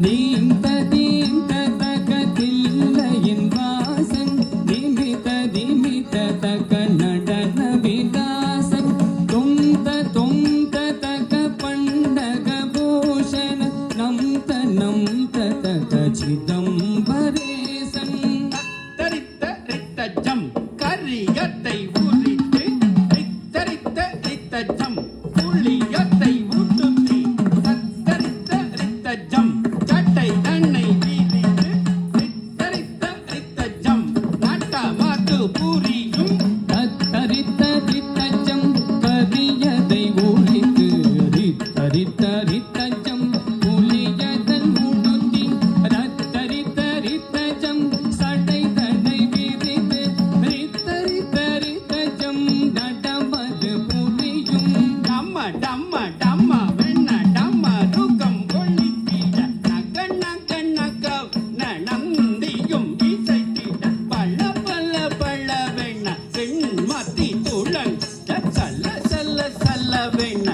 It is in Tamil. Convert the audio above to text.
நீந்த தீந்த தகதில்லையின் வாசன் நிமித திமித தக நடன விலாசன் தொந்த தொந்த தக பண்டக பூஷண நம்த நம்த தக சிதம்பரேசன் தரித்த ரித்த ஜம் கரியத்தை உரித்து ரித்தரித்த ரித்த ஜம் புளியத்தை ஊட்டுத்தி தரித்த ரித்த ஜம் சட்டை தன்னை வீரித்து ரித்தரித்த ரித்த ஜம் நட்ட மாத்து பூரியும் தரித்த ரித்தஜம் கரியதை ஊழித்து ரித்தரித்த ரித்தஜம் புலியதன் உடுத்தி ரத்தரித்த ரித்தஜம் சடை தடை விரித்து ரித்தரித்த ரித்தஜம் நடமது புலியும் டம்ம டம்ம டம்ம வெண்ண டம்ம ருகம் கொள்ளித்திட நக நக நக நந்தியும் இசைத்திட பல பல பல வெண்ண வெண்மதி துளங்க சல்ல சல்ல சல்ல வெண்ண